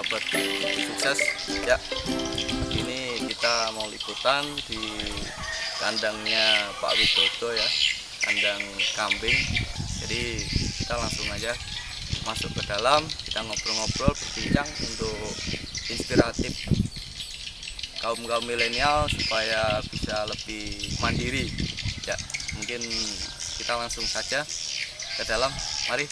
sahabat sukses ya. Ini kita mau liputan di kandangnya Pak Widodo ya, kandang kambing. Jadi kita langsung aja masuk ke dalam, kita ngobrol-ngobrol, berbincang untuk inspiratif kaum milenial supaya bisa lebih mandiri ya. Mungkin kita langsung saja ke dalam, mari.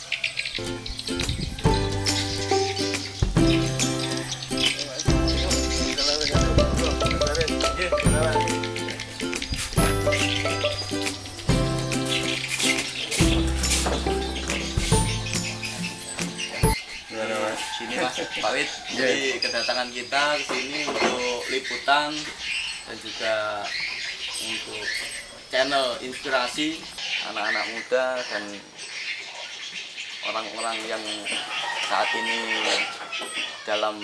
Sini Mas Pak Wid, jadi kedatangan kita ke sini untuk liputan dan juga untuk channel inspirasi anak-anak muda dan orang-orang yang saat ini dalam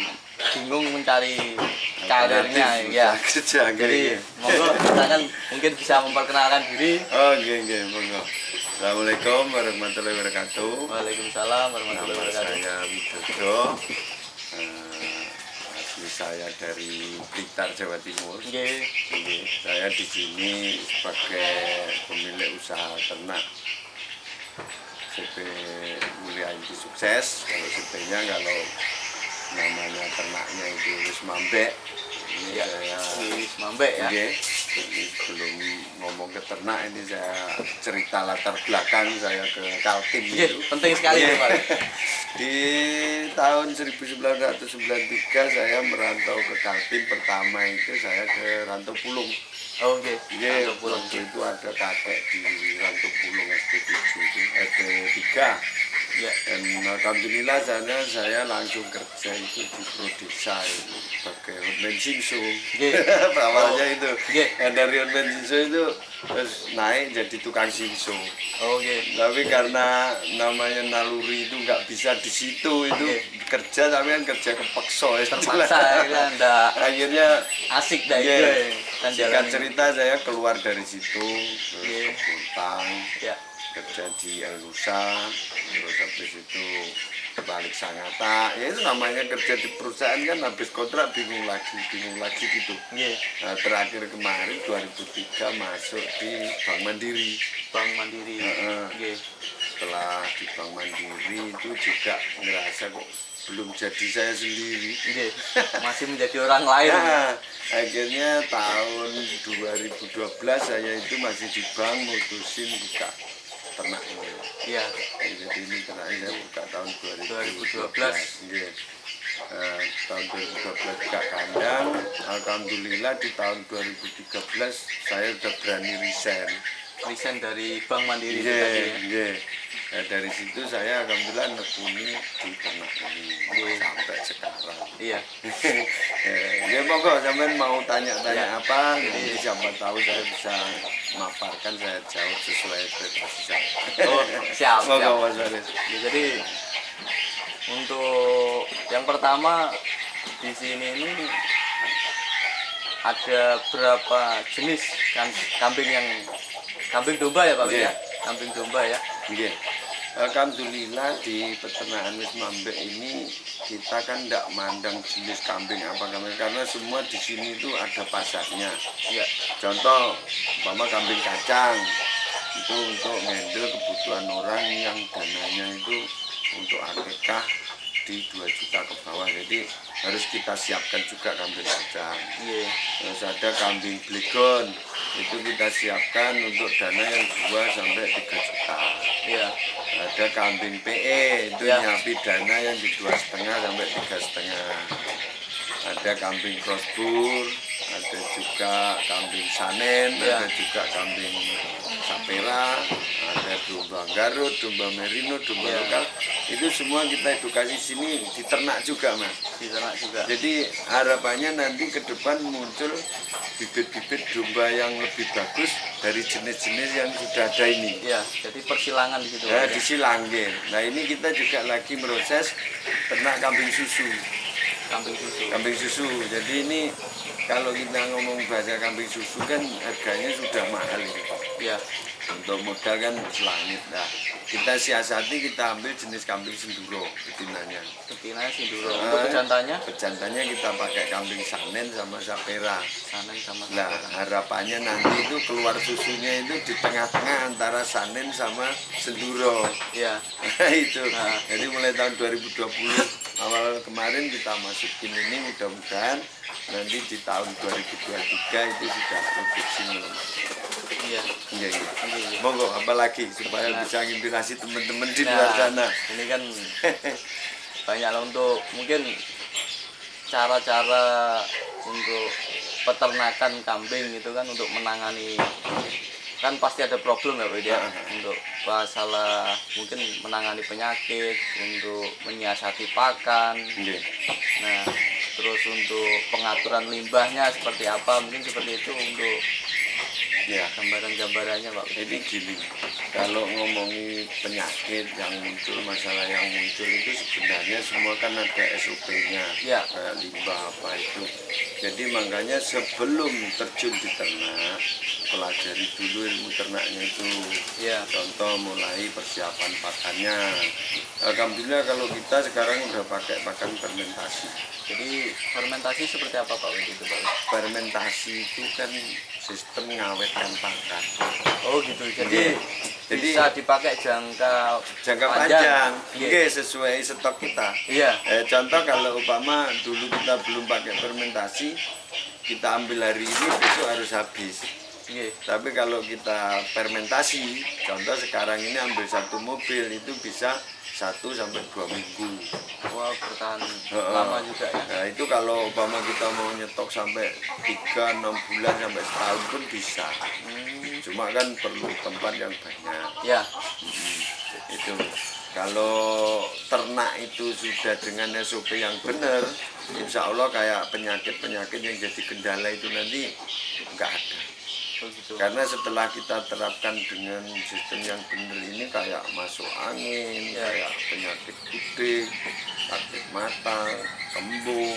bingung mencari karirnya ya. Jadi monggo kita mungkin bisa memperkenalkan diri. Oke, monggo. Assalamualaikum warahmatullahi wabarakatuh. Waalaikumsalam warahmatullahi wabarakatuh. Saya Widodo. Asli saya dari Blitar, Jawa Timur. Saya di sini sebagai pemilik usaha ternak CP Mulia Inti Sukses. Kalau CP-nya, kalau namanya ternaknya itu Wis Mambek. Ini ya, saya Wis Mambek ya. Ini sebelum ngomong ke ternak, ini saya cerita latar belakang saya ke Kaltim itu. Penting sekali Pak. Di tahun 1993 saya merantau ke Kaltim. Pertama itu saya ke Rantau Pulung. Rantau Pulung itu ada kakek di Rantau Pulung SD7 itu, SD3. Ya. Dan alhamdulillah saya langsung kerja itu di Prodesa itu sebagai hotman singso. Awalnya itu. Dan dari hotman singso itu terus naik jadi tukang singso. Tapi karena namanya naluri itu nggak bisa di situ itu kerja, tapi kan kerja kepeksa. Terpaksa ya, akhirnya asik dah itu. Singkat cerita saya keluar dari situ terus ke Kuntang. Kerja di El Nusa, terus habis itu balik Sangatta. Ya itu namanya kerja di perusahaan kan, habis kontrak bingung lagi gitu. Nah, terakhir kemarin 2003 masuk di Bank Mandiri. Setelah di Bank Mandiri itu juga ngerasa kok belum jadi saya sendiri. Masih menjadi orang lain. Nah, akhirnya tahun 2012 saya itu masih di bank mutusin buka ternak ini. Iya. Jadi ini ternak saya buka tahun 2012. Tahun 2012 buka kandang. Alhamdulillah di tahun 2013 saya udah berani resign dari Bank Mandiri tadi. Nah, dari situ saya alhamdulillah nekuni di ternak ini sampai sekarang. Iya. Ya monggo sampean mau tanya-tanya apa, jadi siapa tahu saya bisa maparkan, saya jawab sesuai ekspektasi saya. Siap. Monggo Mas Aris. Jadi untuk yang pertama di sini ini ada berapa jenis kambing domba ya Pak ya? Kambing domba ya. Alhamdulillah di peternakan Wis Mambek ini kita kan tidak mandang jenis kambing apa karena semua di sini itu ada pasarnya. Contoh, umpama kambing kacang itu untuk handle kebutuhan orang yang dananya itu untuk akikah di 2 juta ke bawah, jadi harus kita siapkan juga kambing kacang. Terus ada kambing blegon, itu kita siapkan untuk dana yang 2 sampai 3 juta. Ada kambing PE, itu nyapi dana yang di 2,5 sampai 3,5. Ada kambing crossbur, ada juga kambing sanen, ada juga kambing sapera, ada domba Garut, domba merino, domba lokal. Itu semua kita edukasi sini di ternak juga Mas. Jadi harapannya nanti ke depan muncul bibit-bibit domba yang lebih bagus dari jenis-jenis yang sudah ada ini. Jadi persilangan di situ. Disilangin. Nah ini kita juga lagi proses ternak kambing susu. Kambing susu. Jadi ini kalau kita ngomong bahasa kambing susu kan harganya sudah mahal ini Pak. Ya. Untuk modal kan selangit. Nah, kita siasati, kita ambil jenis kambing senduro betinanya. Betinanya senduro. Untuk pejantannya? Pejantannya kita pakai kambing sanen sama sapera. Sanen sama Nah, sapera. harapannya nanti itu keluar susunya itu di tengah-tengah antara sanen sama senduro. Iya. Nah, itu. Nah. Jadi mulai tahun 2020 awal kemarin kita masukin ini, mudah-mudahan nanti di tahun 2023 itu sudah produksi normal. Iya. Iya, iya. Iya. Monggo, apalagi supaya Nah. bisa inspirasi teman-teman di luar sana. Ini kan banyak lah untuk mungkin cara-cara untuk peternakan kambing itu kan untuk menangani, kan pasti ada problem ya Pak ya, untuk masalah mungkin menangani penyakit, untuk menyiasati pakan. Iya. Nah, terus untuk pengaturan limbahnya seperti apa, mungkin seperti itu untuk Ya. gambaran-gambarannya Pak. Jadi gini, kalau ngomongi penyakit yang muncul, masalah yang muncul itu sebenarnya semua kan ada SOP-nya, Ya. kayak limbah apa itu. Jadi makanya sebelum terjun di ternak, pelajari dulu ilmu ternaknya itu. Ya. Contoh mulai persiapan pakannya. Alhamdulillah kalau kita sekarang udah pakai pakan fermentasi. Jadi fermentasi seperti apa Pak itu Pak? Fermentasi itu kan sistem ngawetkan pakan. Oh gitu. Jadi Jadi bisa dipakai jangka panjang, Iya. Oke, sesuai stok kita. Iya. Contoh kalau umpama dulu kita belum pakai fermentasi, kita ambil hari ini besok harus habis. Iya. Tapi kalau kita fermentasi, contoh sekarang ini ambil satu mobil itu bisa 1 sampai 2 minggu. Wah, bertahan lama juga ya. Nah itu kalau umpama kita mau nyetok sampai 3-6 bulan sampai setahun pun bisa. Cuma kan perlu tempat yang banyak. Ya. Itu kalau ternak itu sudah dengan SOP yang benar, insya Allah kayak penyakit-penyakit yang jadi kendala itu nanti nggak ada. Oh gitu. Karena setelah kita terapkan dengan sistem yang benar ini kayak masuk angin, kayak penyakit kudik, sakit mata, kembung,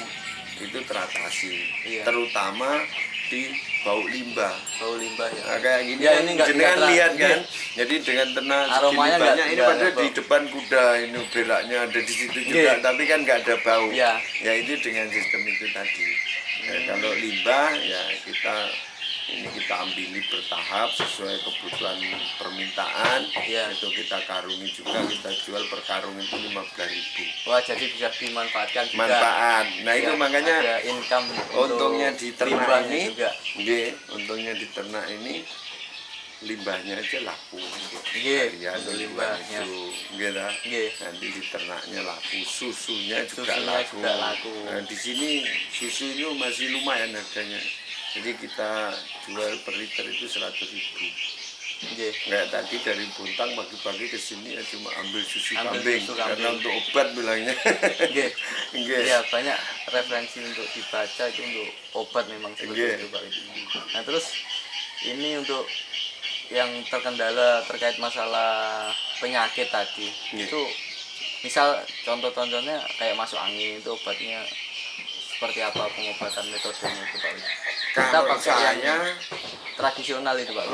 itu teratasi. Iya. Terutama di bau limbah. Bau limbah ya. Nah, kayak gini Ya, kan ini nggak jenengan terasa. lihat kan. Iya. Jadi dengan ternak segini Aromanya banyak nggak- ini nggak padahal di bau. depan kuda ini beraknya ada di situ juga, Iya. tapi kan nggak ada bau. Iya. Ya itu dengan sistem itu tadi. Kalau limbah ya kita ambili bertahap sesuai kebutuhan permintaan. Iya. Itu kita karungi juga, kita jual per karung itu 15.000. Wah, jadi bisa dimanfaatkan juga. Manfaat. Nah itu Ya, makanya ada income untungnya untuk di ternak limbahnya ini, juga. nggih, untungnya di ternak ini limbahnya aja laku. Nggih, Ya, untuk limbahnya limbahnya. itu, nggih ta? Nggih. Nanti di ternaknya laku, susunya juga Susunya laku. juga laku. Nah, di sini susunya masih lumayan harganya. Jadi kita jual per liter itu 100.000. Nggih. Kayak tadi dari Bontang pagi-pagi ke sini ya cuma ambil susu Ambil kambing, susu karena kambing. untuk obat bilangnya. Nggih. Nggih. Ya, banyak referensi untuk dibaca itu untuk obat memang seperti Nggih. itu Pak. Nah, terus ini untuk yang terkendala terkait masalah penyakit tadi. Nggih. Itu misal contoh-contohnya kayak masuk angin itu obatnya seperti apa, pengobatan metodenya itu Pak? Kita Kalau pakai yang saya tradisional itu Pak.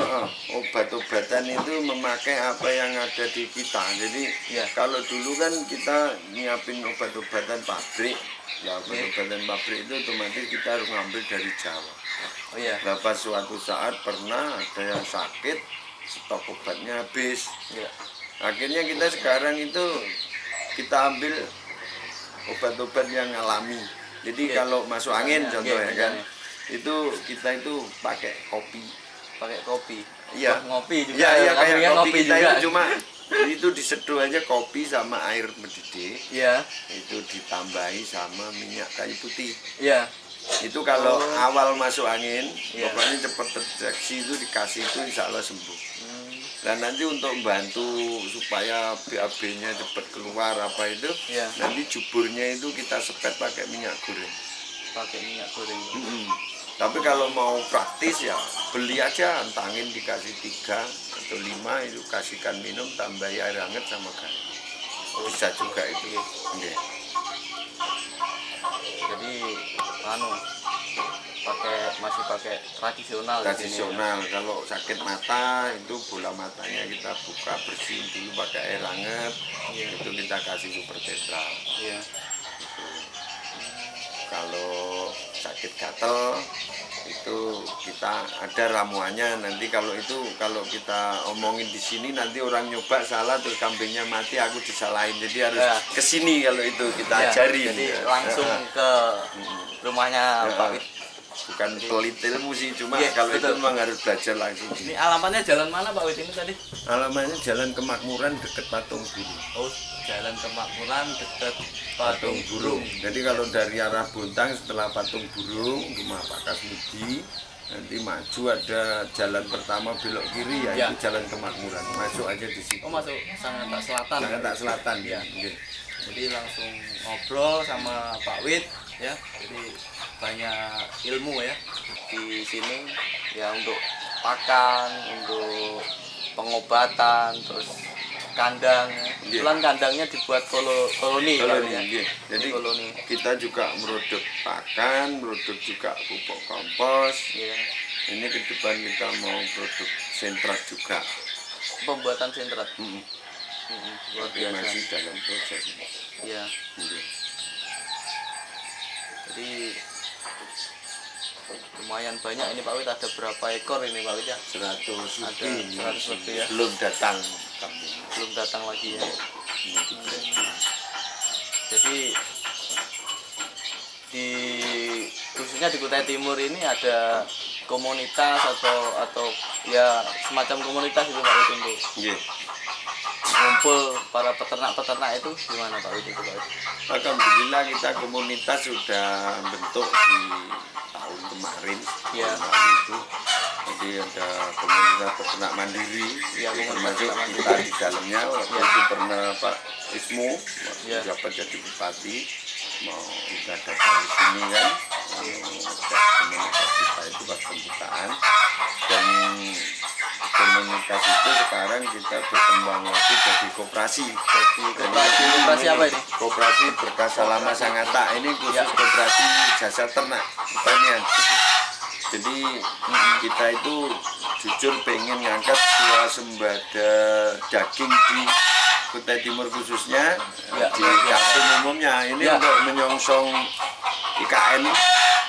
obat-obatan itu memakai apa yang ada di kita. Jadi Iya. kalau dulu kan kita nyiapin obat-obatan pabrik. Ya obat-obatan pabrik itu otomatis kita harus ngambil dari Jawa. Oh iya. Nah, pas suatu saat pernah ada yang sakit, stok obatnya habis. Iya. Akhirnya kita sekarang itu kita ambil obat-obat yang alami. Jadi Iya. kalau masuk angin Iya, contohnya iya, kan, iya. itu kita itu pakai kopi. Pakai kopi. Iya. Oh, ngopi juga. Iya, iya kayak Kambingnya kopi kita juga. itu cuma itu diseduh aja kopi sama air mendidih, Iya. itu ditambahi sama minyak kayu putih. Iya. Itu kalau awal masuk angin, Iya. pokoknya cepat terdeteksi itu dikasih itu insya Allah sembuh. Hmm, Dan nanti untuk membantu supaya BAB-nya cepat keluar apa itu, Iya. nanti juburnya itu kita sepet pakai minyak goreng. pakai minyak goreng. Tapi kalau mau praktis ya beli aja, antangin dikasih 3 atau 5 itu kasihkan minum, tambahi air hangat sama garam. Bisa juga itu. Nggih. Jadi anu masih pakai tradisional. Tradisional. Kalau sakit mata itu bola matanya kita buka, bersihin dulu pakai air hangat. Itu kita kasih super tetra. Iya. Gitu. Kalau sakit gatel itu kita ada ramuannya. Nanti kalau kita omongin di sini nanti orang nyoba salah terus kambingnya mati, aku disalahin. Jadi harus kesini kalau itu kita ajari. Jadi langsung ke rumahnya Pak Wid. Bukan pelit ilmu sih, cuma kalau itu memang harus belajar langsung. Ini alamatnya jalan mana Pak Wid ini tadi? Alamatnya Jalan Kemakmuran dekat Patung Burung. Oh, Jalan Kemakmuran dekat Patung Burung. Jadi kalau dari arah Bontang setelah Patung Burung, rumah Pak Kasmudi, nanti maju ada jalan pertama belok kiri yaitu Jalan Kemakmuran. Masuk aja di situ. Oh, masuk Sangatta Selatan. Sangatta Selatan ya. Okay. Jadi langsung ngobrol sama Pak Wid ya. Jadi banyak ilmu ya di sini ya, untuk pakan, untuk pengobatan, terus kandang. Kebetulan kandangnya dibuat koloni ya. Jadi koloni. Kita juga merodok pakan, merodok juga pupuk kompos. Ini ke depan kita mau produk sentrat juga. Pembuatan sentrat. Luar biasa. Masih dalam proses. Iya. Jadi lumayan banyak ini Pak Wid, ada berapa ekor ini Pak Wid ya? 100 ada lebih. 100 lebih ya. Belum datang lagi ya. Jadi khususnya di Kutai Timur ini ada komunitas atau ya semacam komunitas itu Pak Wid untuk ngumpul para peternak itu gimana Pak Wid itu Pak Wid? Alhamdulillah kita komunitas sudah bentuk di tahun kemarin. Itu jadi ada komunitas peternak mandiri, termasuk kita di dalamnya. Waktu itu pernah Pak Ismu dapat jadi bupati, mau kita datang di sini kan, komunitas kita itu pas pembukaan, dan komunitas itu sekarang kita berkembang lagi jadi koperasi. Koperasi apa ini? Koperasi Berkah Salama Sangatta. Ini khusus koperasi jasa ternak pertanian. Jadi kita itu jujur pengen ngangkat swasembada daging di Kutai Timur khususnya, di Kaltim umumnya. Ini untuk menyongsong IKN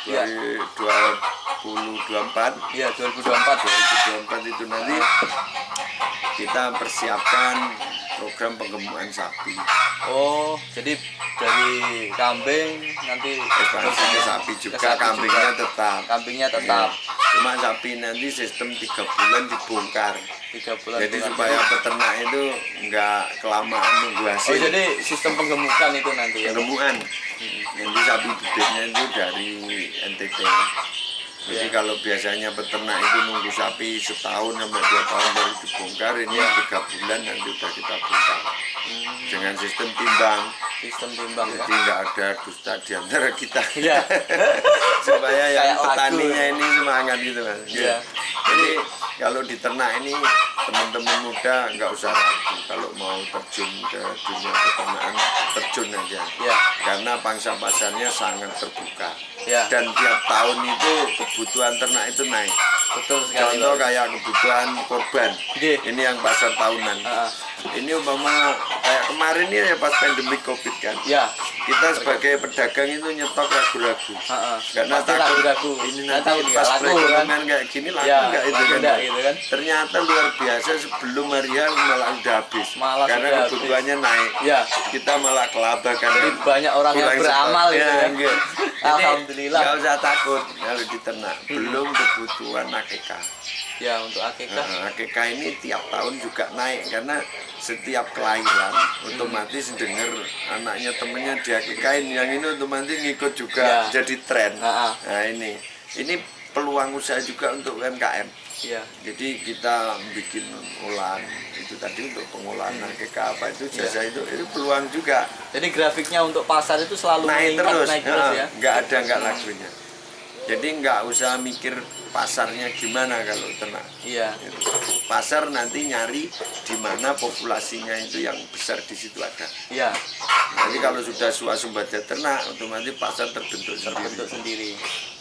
2024. Iya, 2024 itu nanti kita persiapkan program penggemukan sapi. Oh, jadi dari kambing nanti ekspansi ke sapi juga, kambingnya tetap. Cuma sapi nanti sistem 3 bulan dibongkar. 3 bulan. Jadi supaya peternak itu nggak kelamaan nunggu hasil. Oh, jadi sistem penggemukan itu nanti ya. Penggemukan. Nanti sapi bibitnya itu dari NTT. Jadi kalau biasanya peternak itu nunggu sapi setahun sampai 2 tahun baru dibongkar, ini 3 bulan nanti udah kita bongkar. Dengan sistem timbang. Jadi nggak ada dusta di antara kita. Supaya yang petaninya ini semangat gitu Mas. Jadi kalau di ternak ini teman-teman muda nggak usah ragu, kalau mau terjun ke dunia peternakan terjun aja. Karena pangsa pasarnya sangat terbuka. Dan tiap tahun itu kebutuhan ternak itu naik. Betul sekali. Contoh kayak kebutuhan korban. Ini yang pasar tahunan. Ini umpama kayak kemarin ini ya pas pandemi Covid kan. Kita sebagai pedagang itu nyetok ragu-ragu. Karena takut ini nanti pas perekonomian kayak gini laku enggak itu kan. Ternyata luar biasa, sebelum hari H malah udah habis. Karena kebutuhannya naik. Kita malah kelabakan. Jadi banyak orang yang beramal gitu kan. Alhamdulillah. Nggak usah takut kalau di ternak. Belum kebutuhan akikah. Ya, untuk akikah. Akikah ini tiap tahun juga naik karena setiap kelahiran otomatis dengar anaknya temennya diakikahin, yang ini otomatis ngikut juga jadi tren. Nah ini peluang usaha juga untuk UMKM. Jadi kita bikin olahan itu tadi untuk pengolahan akikah apa itu jasa itu peluang juga. Jadi grafiknya untuk pasar itu selalu naik terus ya. Nggak lagunya. Jadi nggak usah mikir pasarnya gimana kalau ternak. Gitu. pasar nanti nyari di mana populasinya itu yang besar di situ ada. Iya. Nanti kalau sudah swasembada ternak, otomatis pasar terbentuk sendiri.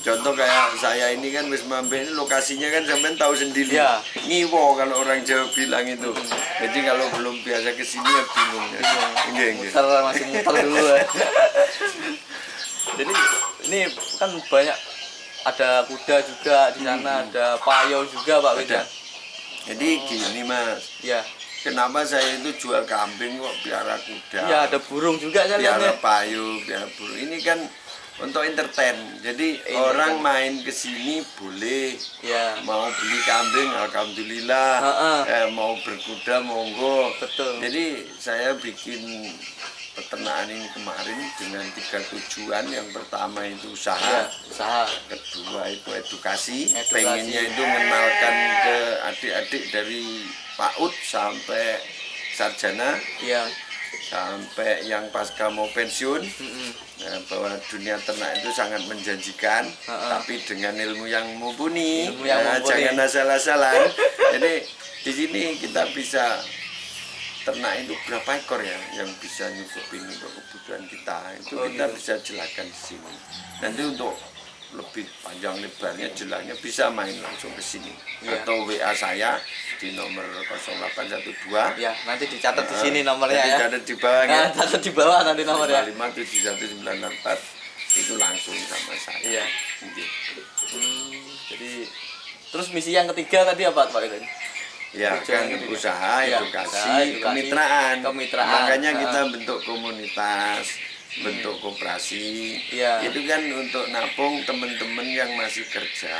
Contoh kayak saya ini kan wis mambe ini lokasinya kan sampean tahu sendiri. Ya. Ngiwo kalau orang Jawa bilang itu. Jadi kalau belum biasa ke sini ya bingung ya. Nggih. Masih muter dulu ya. Jadi ini kan banyak, ada kuda juga di sana, ada payau juga Pak Wid. Jadi gini Mas. Ya. Kenapa saya itu jual kambing kok piara kuda? Iya, ada burung juga saya lihat. Piara payung, piara burung. Ini kan untuk entertain. Jadi orang main ke sini boleh. Ya. Mau beli kambing alhamdulillah. Mau berkuda monggo. Betul. Jadi saya bikin peternakan ini kemarin dengan 3 tujuan. Yang pertama itu usaha. Kedua itu edukasi. Pengennya itu mengenalkan ke adik-adik dari PAUD sampai sarjana, sampai yang pasca mau pensiun, bahwa dunia ternak itu sangat menjanjikan, tapi dengan ilmu yang mumpuni, jangan asal-asalan. Jadi di sini kita bisa ternak itu berapa ekor ya yang bisa nyukupin untuk kebutuhan kita, itu kita bisa jelaskan di sini. Nanti untuk lebih panjang lebarnya jelasnya bisa main langsung ke sini atau WA saya di nomor 0812. Ya, nanti dicatat di sini nomornya ya. Dicatat di bawah ya. Catat di bawah nanti nomornya. 57194 itu langsung sama saya. Iya. Jadi terus misi yang ketiga tadi apa Pak itu? Ya kan usaha, edukasi, kemitraan. Makanya kita bentuk komunitas, bentuk koperasi. Itu kan untuk nampung teman-teman yang masih kerja.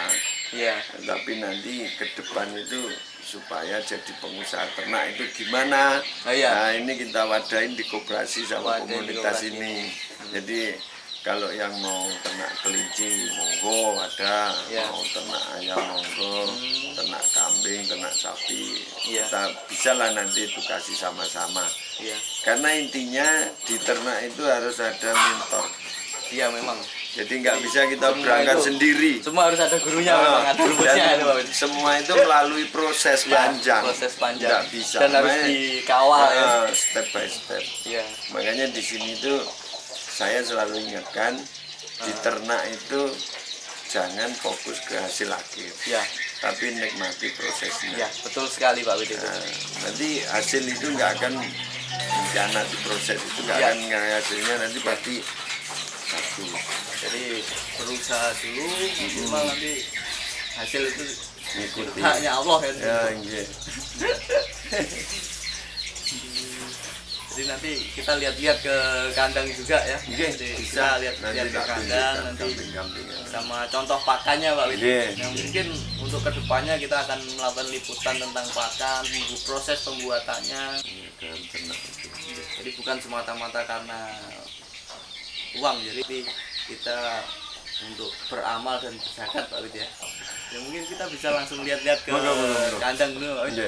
Tapi nanti ke depan itu supaya jadi pengusaha ternak itu gimana? Nah ini kita wadain di koperasi sama komunitas ini. Jadi kalau yang mau ternak kelinci monggo ada, mau ternak ayam monggo, ternak kambing, ternak sapi, kita bisa lah nanti edukasi sama-sama. Karena intinya di ternak itu harus ada mentor. Iya memang. Jadi nggak bisa kita berangkat sendiri. Semua harus ada gurunya, memang ada rumusnya. Semua itu melalui proses panjang. Nggak bisa. Dan harus dikawal step by step. Makanya di sini tuh saya selalu ingatkan di ternak itu jangan fokus ke hasil akhir, tapi nikmati prosesnya. Betul sekali Pak Wid. Nanti hasil itu nggak akan mengkhianati proses itu, nggak akan hasilnya nanti pasti bagus. Jadi berusaha dulu, minimal nanti hasil itu ngikuti haknya Allah ya. Jadi nanti kita lihat-lihat ke kandang juga ya. Jadi bisa lihat-lihat ke kandang nanti sama contoh pakannya Pak Wid. Yang mungkin untuk kedepannya kita akan melakukan liputan tentang pakan, proses pembuatannya. Jadi bukan semata-mata karena uang, jadi kita untuk beramal dan berzakat Pak Wid ya. Ya mungkin kita bisa langsung lihat-lihat ke kandang dulu Pak Wid.